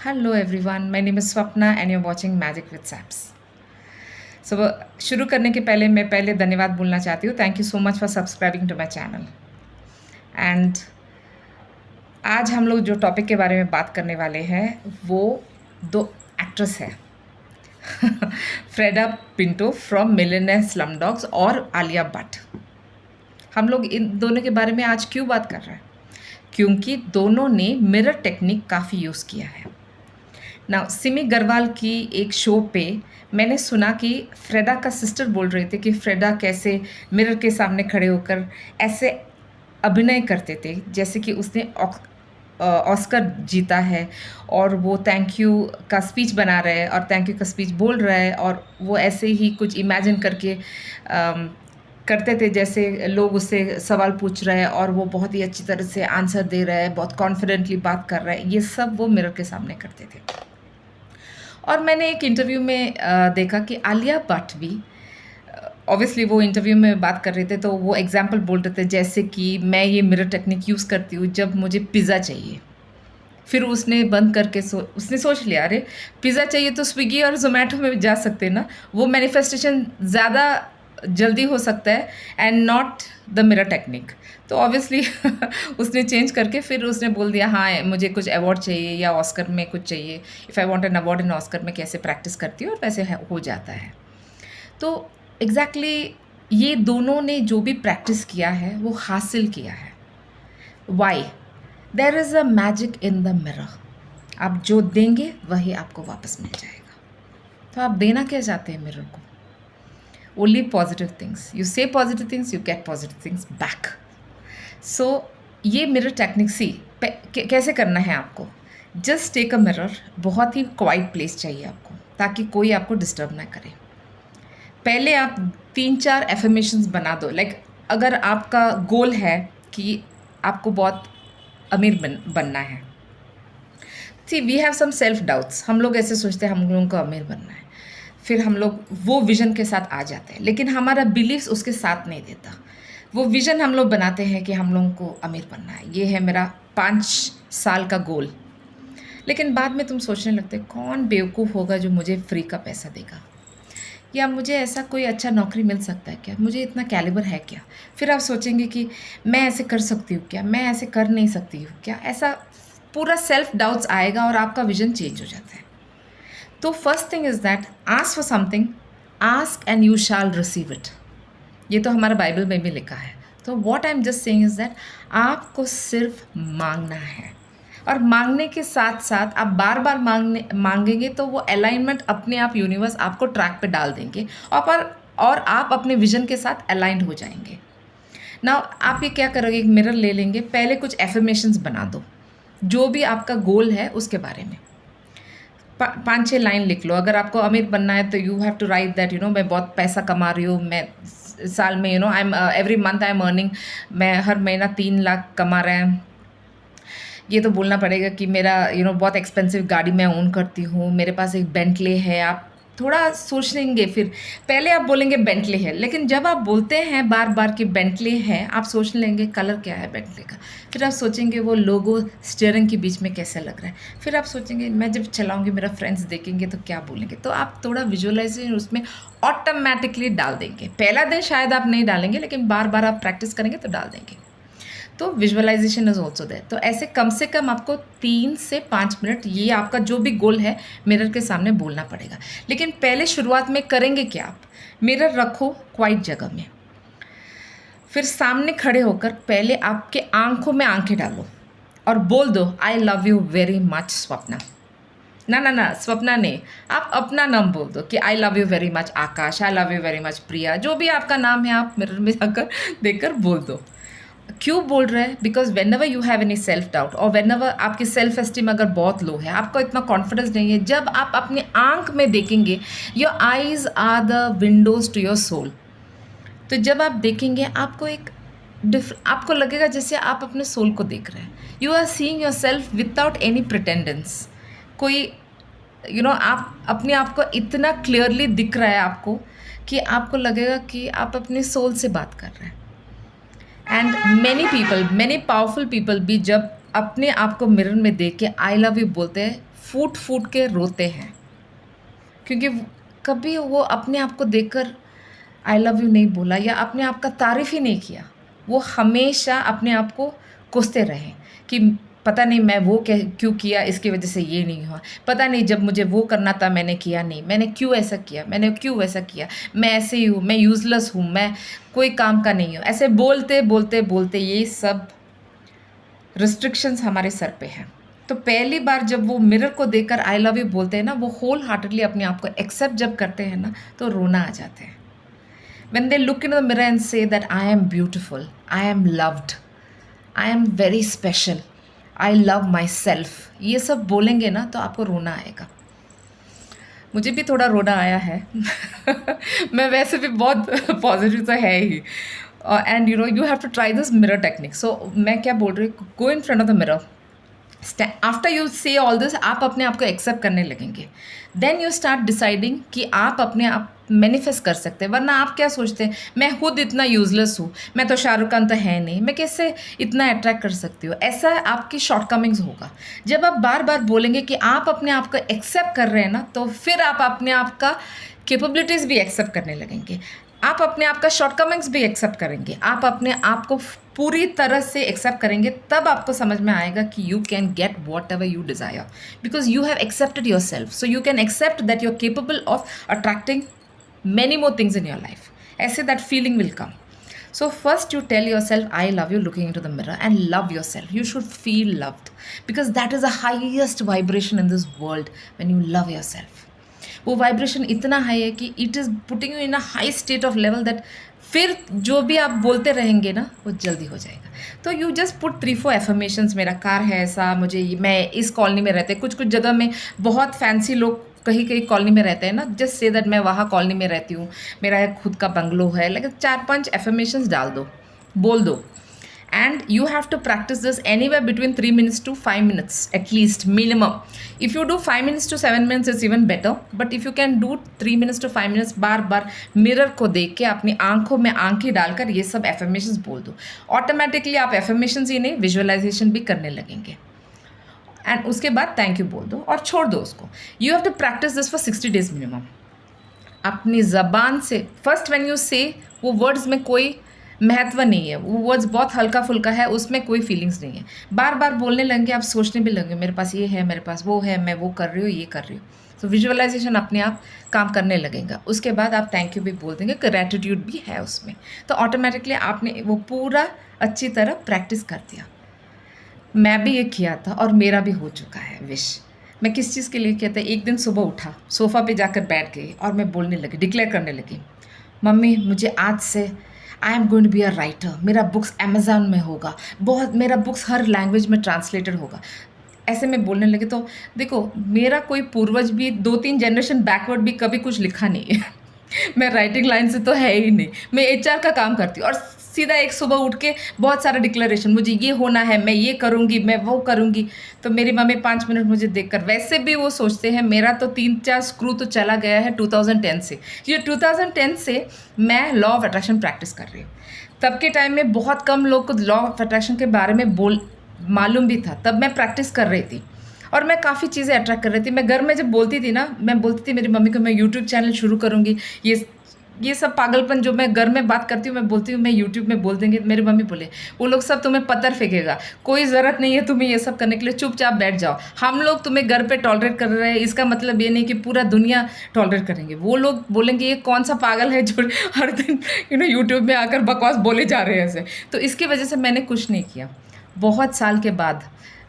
Hello everyone, my name is Swapna and you're watching Magic with Saps. So शुरू करने के पहले मैं धन्यवाद बोलना चाहती हूँ. Thank you so much for subscribing to my channel. And आज हम लोग जो टॉपिक के बारे में बात करने वाले हैं वो दो एक्ट्रेस है. फ्रेडा पिंटो फ्रॉम मिलियनेयर स्लमडॉग्स और आलिया भट्ट. हम लोग इन दोनों के बारे में आज क्यों बात कर रहे हैं? क्योंकि दोनों ने मिरर टेक्निक काफ़ी यूज़ किया है. ना सिमी गरवाल की एक शो पे मैंने सुना कि फ्रेडा का सिस्टर बोल रहे थे कि फ्रेडा कैसे मिरर के सामने खड़े होकर ऐसे अभिनय करते थे जैसे कि उसने ऑस्कर जीता है और वो थैंक यू का स्पीच बना रहा है और थैंक यू का स्पीच बोल रहा है और वो ऐसे ही कुछ इमेजिन करके करते थे जैसे लोग उससे सवाल पूछ रहे हैं और वो बहुत ही अच्छी तरह से आंसर दे रहा है, बहुत कॉन्फिडेंटली बात कर रहा है. ये सब वो मिरर के सामने करते थे. और मैंने एक इंटरव्यू में देखा कि आलिया भट्ट भी ऑब्वियसली वो इंटरव्यू में बात कर रहे थे तो वो एग्जांपल बोल रहे थे जैसे कि मैं ये मिरर टेक्निक यूज़ करती हूँ जब मुझे पिज़्ज़ा चाहिए. फिर उसने बंद करके उसने सोच लिया अरे पिज़्ज़ा चाहिए तो स्विगी और जोमेटो में जा सकते ना, वो मैनिफेस्टेशन ज़्यादा जल्दी हो सकता है and not the mirror technique. तो ऑब्वियसली उसने चेंज करके फिर उसने बोल दिया हाँ मुझे कुछ अवार्ड चाहिए या ऑस्कर में कुछ चाहिए. If I want an award in Oscar में कैसे प्रैक्टिस करती हूँ और वैसे हो जाता है. तो एग्जैक्टली ये दोनों ने जो भी प्रैक्टिस किया है वो हासिल किया है. Why? There is a magic in the mirror. आप जो देंगे वही आपको वापस मिल जाएगा. तो आप देना क्या चाहते हैं मिरर को? Only positive things. You say positive things, you get positive things back. So ये मिरर टेक्निक कैसे करना है आपको? Just take a mirror. बहुत ही क्वाइट प्लेस चाहिए आपको ताकि कोई आपको डिस्टर्ब ना करे. पहले आप 3-4 एफर्मेशंस बना दो. लाइक अगर आपका गोल है कि आपको बहुत अमीर बनना है. See we have some self doubts. हम लोग ऐसे सोचते हैं हम लोगों को अमीर बनना है. फिर हम लोग वो विज़न के साथ आ जाते हैं लेकिन हमारा बिलीव्स उसके साथ नहीं देता. वो विज़न हम लोग बनाते हैं कि हम लोगों को अमीर बनना है, ये है मेरा 5 साल का गोल. लेकिन बाद में तुम सोचने लगते कौन बेवकूफ़ होगा जो मुझे फ्री का पैसा देगा, या मुझे ऐसा कोई अच्छा नौकरी मिल सकता है क्या, मुझे इतना कैलिबर है क्या. फिर आप सोचेंगे कि मैं ऐसे कर सकती हूँ क्या, मैं ऐसे कर नहीं सकती हूँ क्या. ऐसा पूरा सेल्फ डाउट्स आएगा और आपका विज़न चेंज हो जाता है. तो first thing is that ask for something, ask and you shall receive it. ये तो हमारा बाइबल में भी लिखा है. तो what I am just saying is that आपको सिर्फ मांगना है और मांगने के साथ साथ आप बार बार मांगेंगे तो वो अलाइनमेंट अपने आप यूनिवर्स आपको ट्रैक पे डाल देंगे और आप अपने विजन के साथ अलाइंड हो जाएंगे. नाउ आप ये क्या करोगे, एक मिरर ले लेंगे, पहले कुछ एफर्मेशंस बना दो जो भी आपका गोल है उसके बारे में. 5-6 लाइन लिख लो. अगर आपको अमीर बनना है तो you have to write that मैं बहुत पैसा कमा रही हूँ, मैं साल में I am every month I am earning, मैं हर महीना 3 लाख कमा रहे हैं. ये तो बोलना पड़ेगा कि मेरा बहुत एक्सपेंसिव गाड़ी मैं ओन करती हूँ, मेरे पास एक बेंटले है. आप थोड़ा सोचेंगे, फिर पहले आप बोलेंगे बेंटले है, लेकिन जब आप बोलते हैं बार बार कि बेंटले है आप सोच लेंगे कलर क्या है बेंटले का. फिर आप सोचेंगे वो लोगो स्टीयरिंग के बीच में कैसे लग रहा है. फिर आप सोचेंगे मैं जब चलाऊंगी मेरा फ्रेंड्स देखेंगे तो क्या बोलेंगे. तो आप थोड़ा विजुअलाइजेशन उसमें ऑटोमेटिकली डाल देंगे. पहला दिन शायद आप नहीं डालेंगे लेकिन बार बार आप प्रैक्टिस करेंगे तो डाल देंगे. तो विजुअलाइजेशन इज ऑल्सो देयर. तो ऐसे कम से कम आपको 3 से 5 मिनट ये आपका जो भी गोल है मिरर के सामने बोलना पड़ेगा. लेकिन पहले शुरुआत में करेंगे क्या, आप मिरर रखो क्वाइट जगह में, फिर सामने खड़े होकर पहले आपके आंखों में आंखें डालो और बोल दो I love you very much Swapna. ना स्वप्ना नहीं, आप अपना नाम बोल दो कि I love you very much Akash, I love you very much Priya, जो भी आपका नाम है आप मिरर में जाकर देखकर बोल दो. क्यों बोल रहे हैं? Because when ever you have any self doubt और वेन एवर आपकी सेल्फ एस्टीम अगर बहुत लो है, आपको इतना कॉन्फिडेंस नहीं है, जब आप अपनी आंख में देखेंगे, your eyes are the windows to your soul. तो जब आप देखेंगे आपको आपको लगेगा जैसे आप अपने सोल को देख रहे हैं. You are seeing your self without any pretendence. कोई आप अपने आप को इतना क्लियरली दिख रहा है आपको कि आपको लगेगा कि आप अपने सोल से बात कर रहे हैं. एंड मैनी पावरफुल पीपल भी जब अपने आप को मिरर में देख के आई लव यू बोलते हैं, फूट फूट के रोते हैं, क्योंकि कभी वो अपने आप को देखकर आई लव यू नहीं बोला या अपने आप का तारीफ़ ही नहीं किया। वो हमेशा अपने आप को कोसते रहे कि पता नहीं मैं वो क्यों किया, इसकी वजह से ये नहीं हुआ, पता नहीं जब मुझे वो करना था मैंने किया नहीं, मैंने क्यों ऐसा किया, मैंने क्यों वैसा किया, मैं ऐसे ही हूँ, मैं यूज़लेस हूँ, मैं कोई काम का नहीं हूँ। ऐसे बोलते बोलते बोलते ये सब रिस्ट्रिक्शंस हमारे सर पे हैं। तो पहली बार जब वो मिरर को देखकर आई लव यू बोलते हैं ना, वो होल हार्टेडली अपने आप को एक्सेप्ट जब करते हैं ना, तो रोना आ जाते हैं। When they look into the mirror and say that I am beautiful, I am loved, I am very special, I love myself, ये सब बोलेंगे ना तो आपको रोना आएगा। मुझे भी थोड़ा रोना आया है मैं वैसे भी बहुत पॉजिटिव तो है ही। And you have to try this mirror technique. So मैं क्या बोल रही हूँ, go in front of the mirror, after you say all this आप अपने आप को एक्सेप्ट करने लगेंगे। देन यू स्टार्ट डिसाइडिंग कि आप अपने आप मैनिफेस्ट कर सकते हैं। वरना आप क्या सोचते हैं, मैं खुद इतना यूजलेस हूँ, मैं तो शाहरुख खान तो है नहीं, मैं कैसे इतना अट्रैक्ट कर सकती हूँ। ऐसा आपकी शॉर्टकमिंग्स होगा। जब आप बार बार बोलेंगे कि आप अपने आप को एक्सेप्ट कर रहे हैं ना, तो फिर आप अपने आप का कैपेबिलिटीज़ भी एक्सेप्ट करने लगेंगे, आप अपने आप का शॉर्टकमिंग्स भी एक्सेप्ट करेंगे, आप अपने आप को पूरी तरह से एक्सेप्ट करेंगे। तब आपको समझ में आएगा कि you can get whatever you desire, because you have accepted yourself. So you can accept that you are capable of attracting many more things in your life. ऐसे that feeling will come. So first you tell yourself I love you looking into the mirror and love yourself. You should feel loved because that is the highest vibration in this world when you love yourself. वो vibration इतना high है कि it is putting you in a high state of level that फिर जो भी आप बोलते रहेंगे ना वो जल्दी हो जाएगा। तो यू जस्ट पुट 3-4 एफर्मेशंस, मेरा कार है ऐसा, मुझे मैं इस कॉलोनी में रहते, कुछ कुछ जगह में बहुत फैंसी लोग कहीं कहीं कॉलोनी में रहते हैं ना, जस्ट से दैट मैं वहाँ कॉलोनी में रहती हूँ, मेरा खुद का बंगलो है, लेकिन 4-5 एफर्मेशंस डाल दो, बोल दो। And you have to practise this anywhere between 3 minutes to 5 minutes at least minimum. If you do 5 minutes to 7 minutes it's even better, but if you can do 3 minutes to 5 minutes bar bar mirror को देख के अपनी आंखों में आंखें डालकर ये सब एफर्मेशंस बोल दो, ऑटोमेटिकली आप एफर्मेशंस ही नहीं विजुअलाइजेशन भी करने लगेंगे। एंड उसके बाद थैंक यू बोल दो और छोड़ दो उसको। You have to practise this for 60 days minimum. अपनी ज़बान से फर्स्ट व्हेन यू से, वो वर्ड्स में कोई महत्व नहीं है, वो वर्ड्स बहुत हल्का फुल्का है, उसमें कोई फीलिंग्स नहीं है। बार बार बोलने लगेंगे, आप सोचने भी लगेंगे मेरे पास ये है, मेरे पास वो है, मैं वो कर रही हूँ, ये कर रही हूँ। तो विजुअलाइजेशन अपने आप काम करने लगेगा। उसके बाद आप थैंक यू भी बोल देंगे, ग्रैटिट्यूड भी है उसमें, तो ऑटोमेटिकली आपने वो पूरा अच्छी तरह प्रैक्टिस कर दिया। मैं भी ये किया था और मेरा भी हो चुका है विश। मैं किस चीज़ के लिए किया था, एक दिन सुबह उठा, सोफ़ा पे जाकर बैठ गई और मैं बोलने लगी, डिक्लेयर करने लगी, मम्मी मुझे आज से I am going to be a writer, मेरा बुक्स अमेज़ॉन में होगा, बहुत मेरा बुक्स हर लैंग्वेज में ट्रांसलेटेड होगा। ऐसे में बोलने लगे। तो देखो, मेरा कोई पूर्वज भी 2-3 जनरेशन बैकवर्ड भी कभी कुछ लिखा नहीं है मैं राइटिंग लाइन से तो है ही नहीं, मैं HR का काम करती हूँ और सीधा एक सुबह उठ के बहुत सारा डिक्लेरेशन, मुझे ये होना है, मैं ये करूँगी, मैं वो करूँगी। तो मेरी मम्मी 5 मिनट मुझे देखकर, वैसे भी वो सोचते हैं मेरा तो 3-4 स्क्रू तो चला गया है 2010 से। ये 2010 से मैं लॉ ऑफ अट्रैक्शन प्रैक्टिस कर रही हूँ। तब के टाइम में बहुत कम लोग को लॉ ऑफ अट्रैक्शन के बारे में मालूम भी था, तब मैं प्रैक्टिस कर रही थी और मैं काफ़ी चीज़ें अट्रैक्ट कर रही थी। मैं घर में जब बोलती थी ना, मैं बोलती थी मेरी मम्मी को मैं यूट्यूब चैनल शुरू करूँगी, ये सब पागलपन जो मैं घर में बात करती हूँ, मैं बोलती हूँ मैं यूट्यूब में बोल देंगे। मेरी मम्मी बोले वो लोग सब तुम्हें पत्थर फेंकेगा, कोई ज़रूरत नहीं है तुम्हें ये सब करने के लिए, चुपचाप बैठ जाओ। हम लोग तुम्हें घर पे टॉलरेट कर रहे हैं, इसका मतलब ये नहीं कि पूरा दुनिया टॉलरेट करेंगे। वो लोग बोलेंगे ये कौन सा पागल है जो हर दिन यूट्यूब में आकर बकवास बोले जा रहे हैं ऐसे। तो इसकी वजह से मैंने कुछ नहीं किया। बहुत साल के बाद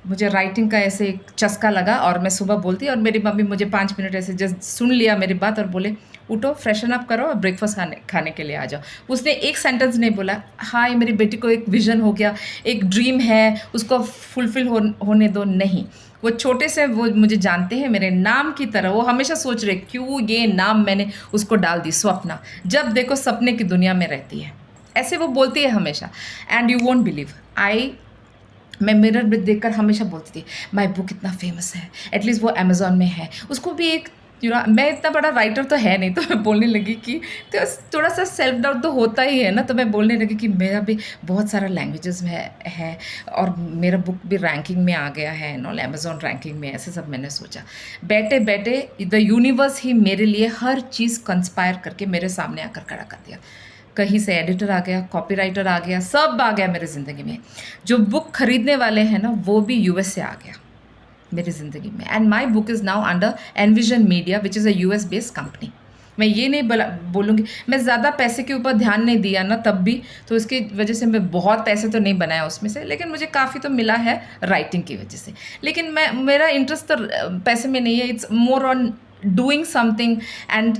मुझे राइटिंग का ऐसे एक चस्का लगा और मैं सुबह बोलती और मेरी मम्मी मुझे 5 मिनट ऐसे जस्ट सुन लिया मेरी बात और बोले उठो, फ्रेशन अप करो और ब्रेकफास्ट खाने के लिए आ जाओ। उसने एक सेंटेंस नहीं बोला, हाँ ये मेरी बेटी को एक विजन हो गया, एक ड्रीम है, उसको फुलफिल होने दो, नहीं। वो छोटे से वो मुझे जानते हैं मेरे नाम की तरह। वो हमेशा सोच रहे क्यों ये नाम मैंने उसको डाल दी, स्वप्ना। जब देखो सपने की दुनिया में रहती है, ऐसे वो बोलती है हमेशा। एंड यू वोंट बिलीव, मैं मिरर में देखकर हमेशा बोलती थी माई बुक इतना फेमस है, एटलीस्ट वो अमेज़ॉन में है। उसको भी एक मैं इतना बड़ा राइटर तो है नहीं, तो मैं बोलने लगी कि तो थोड़ा सा सेल्फ डाउट तो होता ही है ना, तो मैं बोलने लगी कि मेरा भी बहुत सारा लैंग्वेजेस है और मेरा बुक भी रैंकिंग में आ गया है नॉल अमेज़ॉन रैंकिंग में, ऐसे सब मैंने सोचा। बैठे बैठे द यूनिवर्स ही मेरे लिए हर चीज़ कंस्पायर करके मेरे सामने आकर खड़ा कर दिया। कहीं से एडिटर आ गया, कॉपीराइटर आ गया, सब आ गया मेरी ज़िंदगी में। जो बुक खरीदने वाले हैं ना, वो भी यूएस से आ गया मेरी ज़िंदगी में। And my book is now under envision media which is a US based company. मैं ये नहीं बोलूँगी, मैं ज़्यादा पैसे के ऊपर ध्यान नहीं दिया ना तब भी, तो इसकी वजह से मैं बहुत पैसे तो नहीं बनाया उसमें से, लेकिन मुझे काफ़ी तो मिला है राइटिंग की वजह से। लेकिन मेरा इंटरेस्ट तो पैसे में नहीं है, it's more on doing something and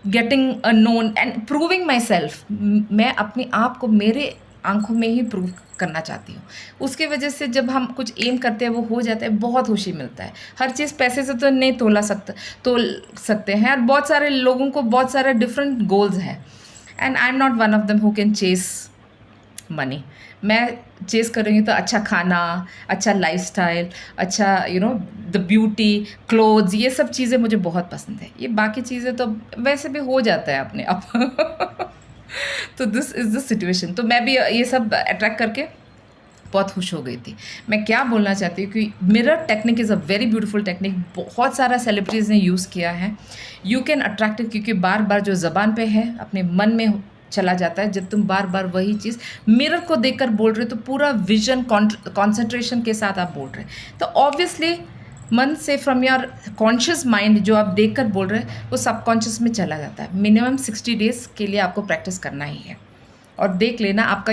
getting a known and proving my self. मैं अपने आप को मेरे आंखों में ही प्रूव करना चाहती हूँ। उसकी वजह से जब हम कुछ एम करते हैं वो हो जाता है, बहुत खुशी मिलता है। हर चीज़ पैसे से तो नहीं तोल सकते हैं, और बहुत सारे लोगों को बहुत सारे डिफरेंट गोल्स हैं, and I am not one of them who can chess money. मैं चेस करूँगी तो अच्छा खाना, अच्छा लाइफस्टाइल, अच्छा द ब्यूटी, क्लोथ्स, ये सब चीज़ें मुझे बहुत पसंद है। ये बाकी चीज़ें तो वैसे भी हो जाता है अपने आप। तो दिस इज़ द सिचुएशन। तो मैं भी ये सब अट्रैक्ट करके बहुत खुश हो गई थी। मैं क्या बोलना चाहती हूँ कि mirror technique is a very beautiful technique, बहुत सारा सेलिब्रिटीज़ ने यूज़ किया है। यू कैन अट्रैक्ट इट, क्योंकि बार बार जो ज़बान पे है अपने मन में चला जाता है। जब तुम बार बार वही चीज़ मिरर को देखकर बोल रहे हो तो पूरा विजन कॉन्सेंट्रेशन के साथ आप बोल रहे हैं, तो ऑब्वियसली मन से फ्रॉम योर कॉन्शियस माइंड जो आप देख कर बोल रहे हैं वो सबकॉन्शियस में चला जाता है। मिनिमम 60 डेज़ के लिए आपको प्रैक्टिस करना ही है, और देख लेना आपका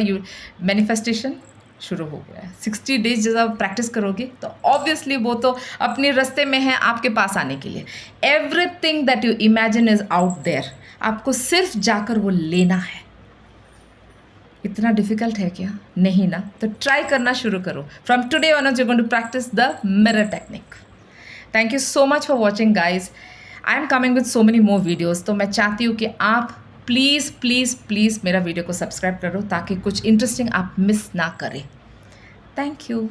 मैनिफेस्टेशन शुरू हो गया है। 60 डेज जब आप प्रैक्टिस करोगे तो ऑब्वियसली वो तो अपने रास्ते में है आपके पास आने के लिए। Everything that you imagine is out there, आपको सिर्फ जाकर वो लेना है। इतना डिफिकल्ट है क्या? नहीं ना, तो ट्राई करना शुरू करो। From today onwards you are going to practise the mirror technique. Thank you so much for watching guys. I am coming with so many more videos, तो मैं चाहती हूँ कि आप प्लीज़ प्लीज़ प्लीज़ मेरा वीडियो को सब्सक्राइब करो ताकि कुछ इंटरेस्टिंग आप मिस ना करें। Thank you.